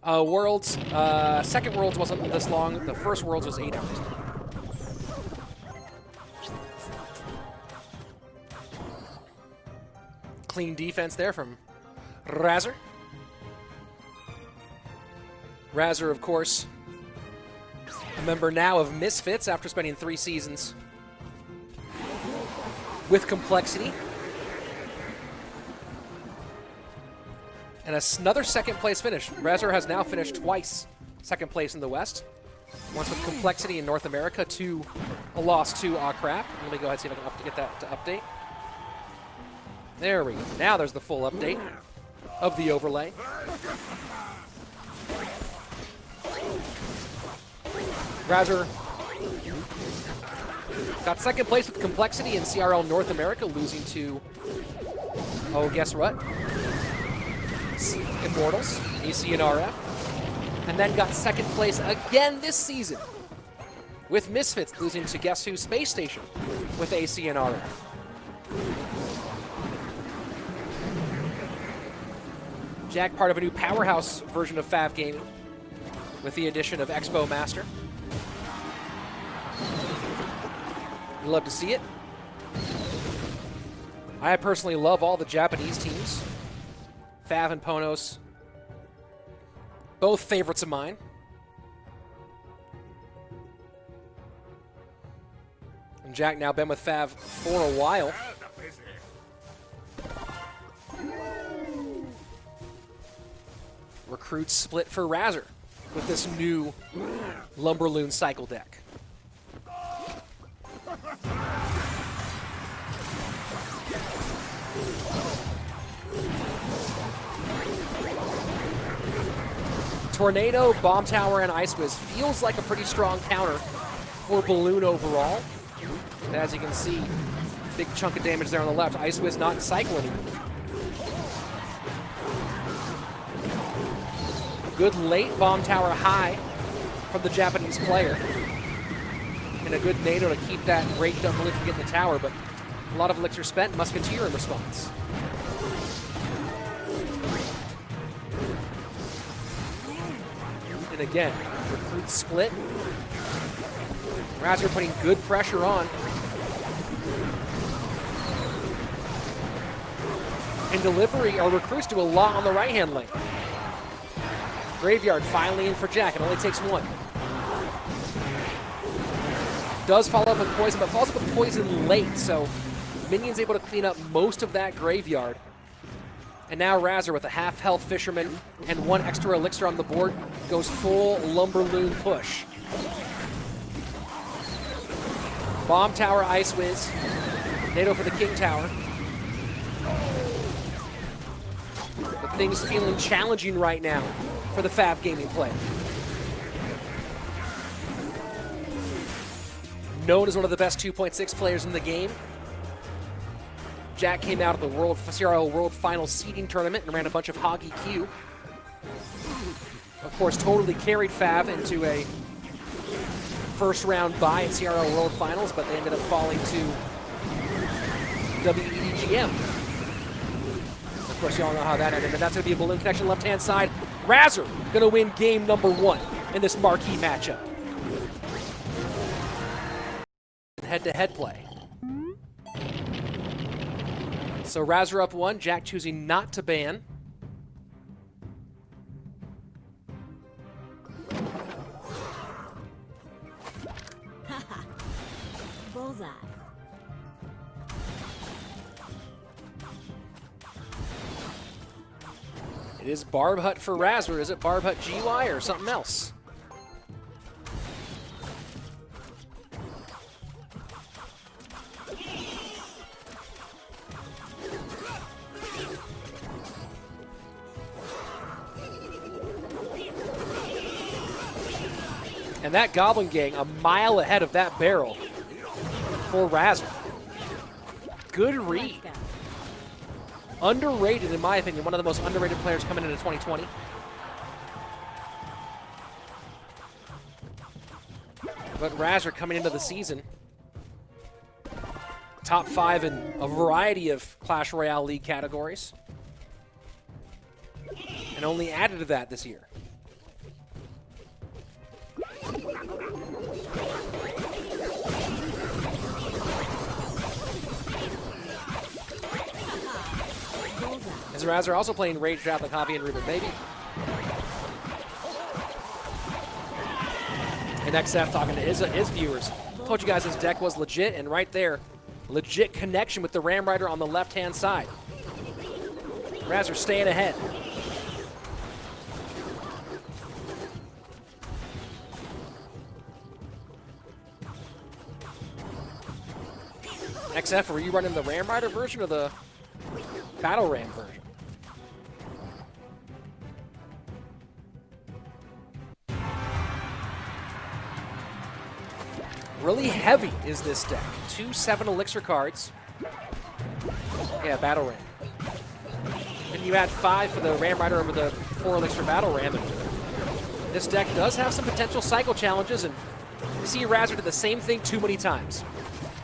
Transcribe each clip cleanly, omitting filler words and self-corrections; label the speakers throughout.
Speaker 1: Worlds, second Worlds wasn't this long. The first Worlds was 8 hours. Clean defense there from Razzer. Razzer, of course, a member now of Misfits after spending 3 seasons with Complexity. And another second place finish. Razzer has now finished twice second place in the West. Once with Complexity in North America, a loss to Aw Crap. Let me go ahead and see if I can get that to update. There we go. Now there's the full update of the overlay. Razzer got second place with Complexity in CRL North America, losing to, oh, guess what? Immortals, AC and RF. And then got second place again this season with Misfits, losing to guess who? Space Station with AC and RF. Jack, part of a new powerhouse version of Fav Gaming with the addition of Expo Master. We love to see it. I personally love all the Japanese teams. Fav and Ponos, both favorites of mine. And Jack now been with Fav for a while. Recruits split for Razzer with this new Lumberloon cycle deck. Tornado, Bomb Tower, and Ice Whiz feels like a pretty strong counter for Balloon overall. And as you can see, big chunk of damage there on the left. Ice Whiz not in cycle anymore. Good late Bomb Tower high from the Japanese player. And a good NATO to keep that raked up balloon from getting the tower, but a lot of elixir spent. Musketeer in response. And again, recruit split. Razzer putting good pressure on. In delivery, our recruits do a lot on the right-hand lane. Graveyard finally in for Jack. It only takes one. Does follow up with poison, but follows up with poison late, so Minion's able to clean up most of that graveyard. And now Razzer with a half-health Fisherman and 1 extra elixir on the board goes full Lumberloon push. Bomb Tower, Ice Whiz. NATO for the King Tower. But things feeling challenging right now for the Fav Gaming player. Known as one of the best 2.6 players in the game, Jack came out of the CRL World Final Seeding Tournament and ran a bunch of Hoggy Q. Of course, totally carried Fav into a first round bye at CRL World Finals, but they ended up falling to WEDGM. Of course, you all know how that ended, and that's going to be a balloon connection left-hand side. Razzer going to win game number 1 in this marquee matchup. Head-to-head play. So Razzer up 1, Jack choosing not to ban.
Speaker 2: Bullseye.
Speaker 1: It is Barb Hut for Razzer. Is it Barb Hut GY or something else? And that Goblin Gang a mile ahead of that barrel for Razzer. Good read. Underrated, in my opinion, one of the most underrated players coming into 2020. But Razzer coming into the season, top 5 in a variety of Clash Royale League categories. And only added to that this year. As Razzer also playing Rage Trap like Javi and Ruben Baby. And XF talking to his viewers. Told you guys his deck was legit, and right there, legit connection with the Ram Rider on the left-hand side. Razzer staying ahead. XF, were you running the Ram Rider version or the Battle Ram version? Really heavy is this deck. 2 7 elixir cards. Yeah, Battle Ram. And you add 5 for the Ram Rider over the 4 elixir Battle Ram. And this deck does have some potential cycle challenges, and you see Razzer did the same thing too many times.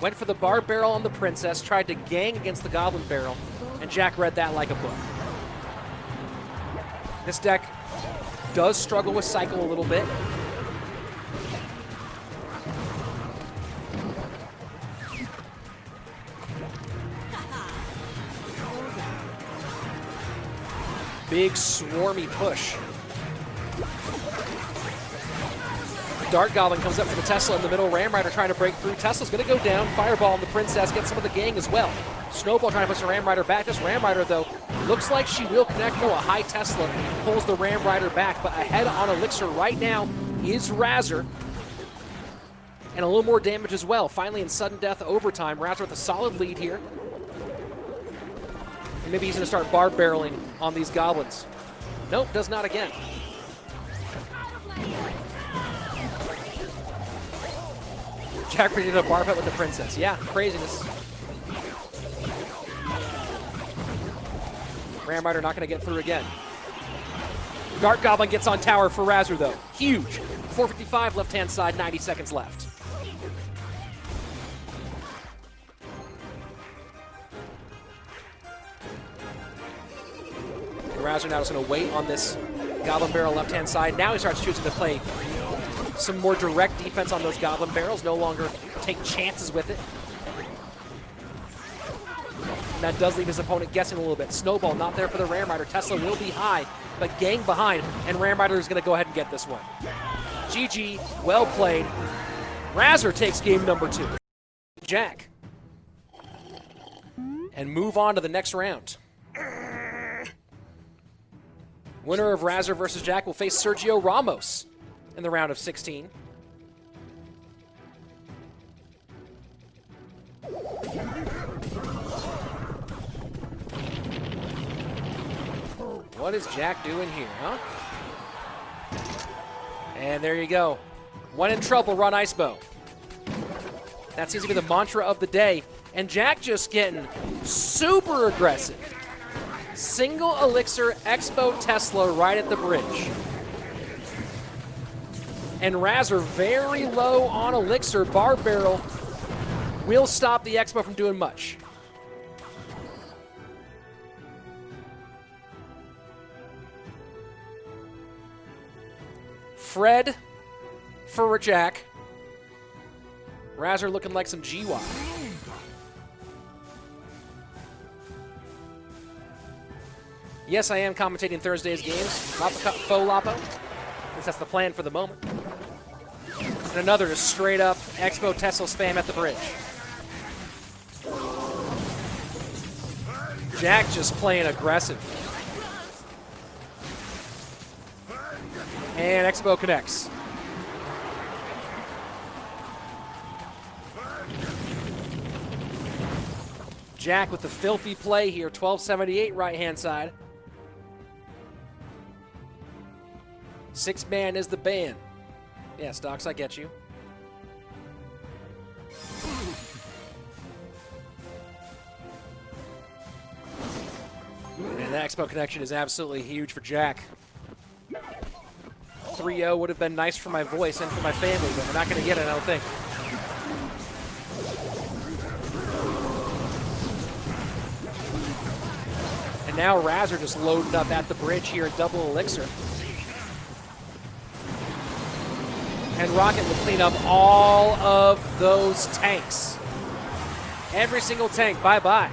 Speaker 1: Went for the Barb Barrel on the Princess, tried to gang against the Goblin Barrel, and Jack read that like a book. This deck does struggle with cycle a little bit. Big swarmy push. Dart Goblin comes up for the Tesla in the middle. Ram Rider trying to break through. Tesla's going to go down. Fireball on the Princess, get some of the gang as well. Snowball trying to push the Ram Rider back. This Ram Rider, though, looks like she will connect. No, a high Tesla pulls the Ram Rider back, but ahead on Elixir right now is Razzer. And a little more damage as well. Finally in sudden death overtime. Razzer with a solid lead here. And maybe he's going to start barb barreling on these goblins. Nope, does not again. Jack did a barb hit with the Princess. Yeah, craziness. Ram Rider not going to get through again. Dart Goblin gets on tower for Razzer, though. Huge. 455 left-hand side, 90 seconds left. And Razzer now is going to wait on this Goblin Barrel left-hand side. Now he starts choosing to play some more direct defense on those Goblin Barrels, no longer take chances with it. And that does leave his opponent guessing a little bit. Snowball not there for the Ram Rider. Tesla will be high, but gang behind, and Ram Rider is going to go ahead and get this one. GG, well played. Razzer takes game number 2. Jack. And move on to the next round. Winner of Razzer versus Jack will face Sergio Ramos in the round of 16. What is Jack doing here, huh? And there you go. When in trouble, run Icebow. That seems to be the mantra of the day. And Jack just getting super aggressive. Single Elixir Expo Tesla right at the bridge. And Razzer very low on Elixir. Barb Barrel will stop the Expo from doing much. Fred for Jack. Razzer looking like some GY. Yes, I am commentating Thursday's games. Not the faux Lapo. At least that's the plan for the moment. And another just straight up Expo Tesla spam at the bridge. Jack just playing aggressive. And Expo connects. Jack with the filthy play here, 1278 right-hand side. 6-man is the ban. Yes, Docs, I get you. And the Expo connection is absolutely huge for Jack. 3-0 would have been nice for my voice and for my family, but we're not going to get it, I don't think. And now Razzer just loading up at the bridge here at double Elixir. And Rocket will clean up all of those tanks. Every single tank, bye-bye.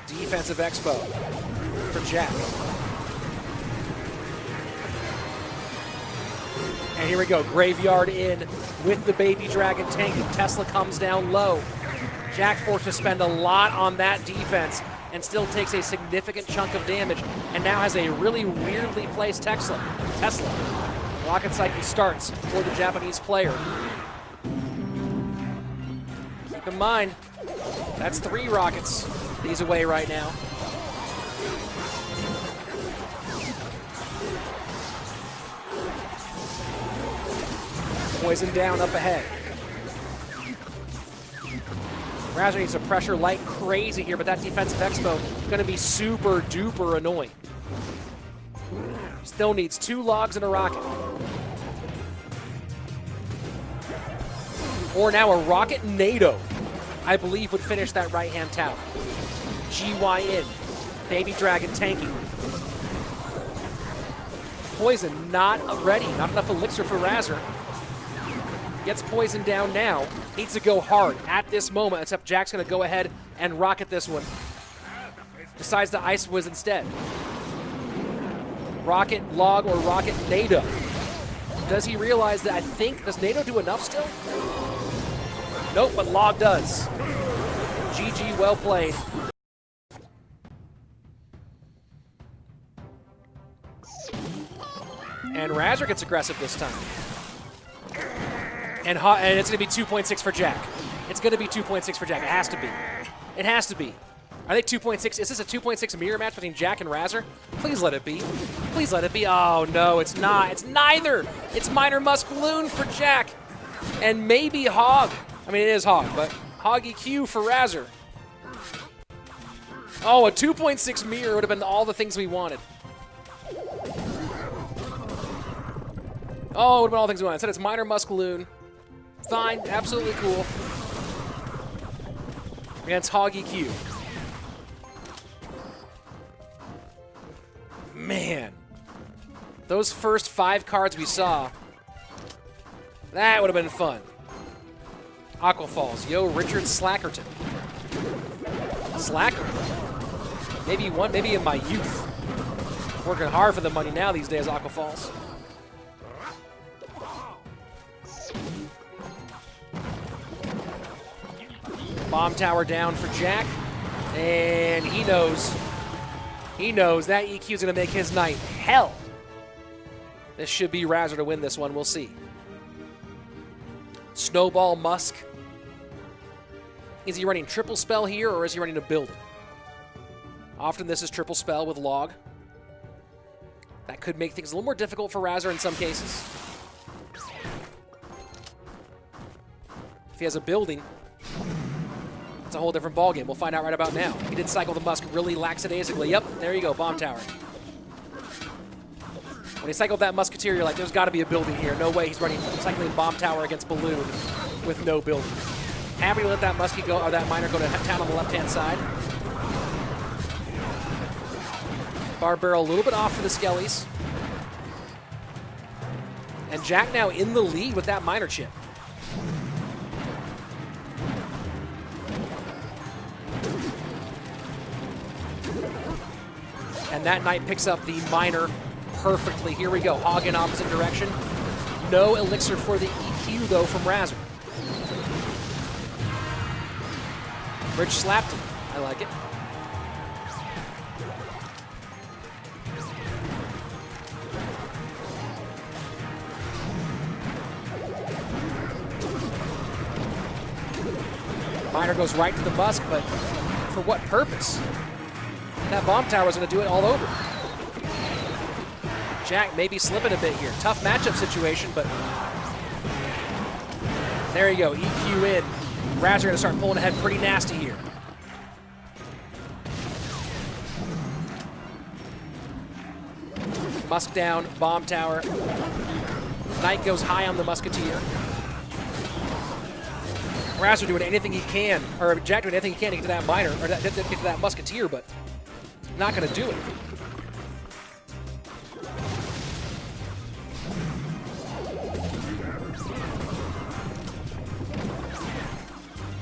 Speaker 1: Defensive expo for Jack. And here we go, Graveyard in with the Baby Dragon tank. Tesla comes down low. Jack forced to spend a lot on that defense and still takes a significant chunk of damage and now has a really weirdly placed Tesla. Rocket cycle starts for the Japanese player. Keep in mind, that's 3 rockets these away right now. Poison down up ahead. Razzer needs to pressure like crazy here, but that defensive expo is going to be super duper annoying. Still needs 2 logs and a rocket. Or now a rocket NATO, I believe, would finish that right-hand tower. GY in. Baby Dragon tanking. Poison not ready. Not enough elixir for Razzer. Gets Poison down now. Needs to go hard at this moment, except Jack's going to go ahead and rocket this one. Decides to Ice Whiz instead. Rocket, log, or rocket NATO. Does he realize that, does NATO do enough still? Nope, but log does. GG, well played. And Razzer gets aggressive this time. And it's going to be 2.6 for Jack. It's going to be 2.6 for Jack. It has to be. It has to be. I think 2.6. Is this a 2.6 mirror match between Jack and Razzer? Please let it be. Please let it be. Oh, no, it's not. It's neither. It's Minor Muskloon for Jack. And maybe Hog. I mean, it is Hog, but Hog EQ for Razzer. Oh, a 2.6 mirror would have been all the things we wanted. Oh, it would have been all the things we wanted. Instead, it's Minor Muskloon. Fine, absolutely cool. Against Hog EQ. Man. Those first 5 cards we saw, that would have been fun. Aqua Falls. Yo, Richard Slackerton. Slacker? Maybe in my youth. Working hard for the money now these days, Aqua Falls. Bomb tower down for Jack, and he knows that EQ is going to make his night hell. This should be Razzer to win this one, we'll see. Snowball Musk. Is he running triple spell here, or is he running a building? Often this is triple spell with log. That could make things a little more difficult for Razzer in some cases. If he has a building, it's a whole different ballgame. We'll find out right about now. He did cycle the Musk really lackadaisically. Yep, there you go, Bomb Tower. When he cycled that Musketeer, you're like, there's got to be a building here. No way he's cycling Bomb Tower against Balloon with no building. Happy to let that Muskie go, or that Miner go to town on the left-hand side. Bar Barrel a little bit off for the Skellies. And Jack now in the lead with that Miner chip. And that Knight picks up the Miner perfectly. Here we go, Hog in opposite direction. No elixir for the EQ, though, from Razzer. Rich slapped him. I like it. Miner goes right to the Musk, but for what purpose? That Bomb Tower is going to do it all over. Jack maybe slipping a bit here. Tough matchup situation, but there you go. EQ in. Razzer going to start pulling ahead pretty nasty here. Musk down, Bomb Tower. Knight goes high on the Musketeer. Razzer doing anything he can, or Jack doing anything he can to get to that miner, or get to that musketeer, but not going to do it.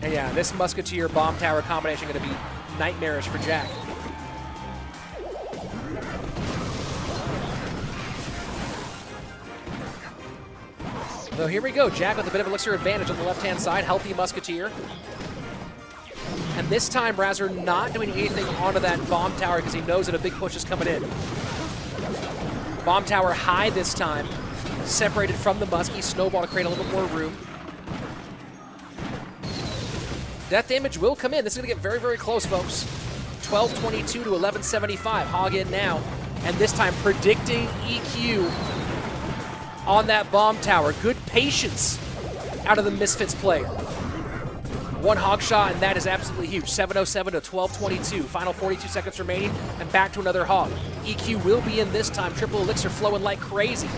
Speaker 1: And yeah, this musketeer bomb tower combination going to be nightmarish for Jack. So here we go, Jack with a bit of elixir advantage on the left-hand side, healthy musketeer. And this time, Razzer not doing anything onto that bomb tower because he knows that a big push is coming in. Bomb tower high this time, separated from the muskie, snowball to create a little bit more room. Death damage will come in. This is going to get very, very close, folks. 1222 to 1175. Hog in now. And this time predicting EQ on that bomb tower. Good patience out of the Misfits player. One hog shot, and that is absolutely huge. 707 to 1222. Final 42 seconds remaining, and back to another hog. EQ will be in this time. Triple elixir flowing like crazy.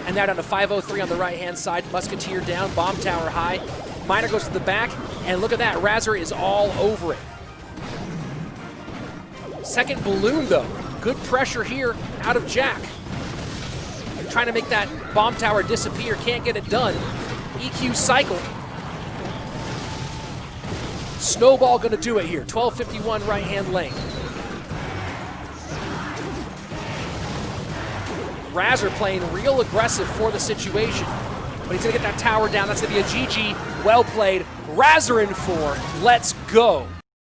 Speaker 1: And now down to 503 on the right-hand side. Musketeer down, bomb tower high. Miner goes to the back, and look at that. Razzer is all over it. Second balloon, though. Good pressure here out of Jack. Trying to make that bomb tower disappear. Can't get it done. EQ cycle. Snowball going to do it here. 1251 right-hand lane. Razzer playing real aggressive for the situation. But he's going to get that tower down. That's going to be a GG. Well played. Razzer in 4. Let's go.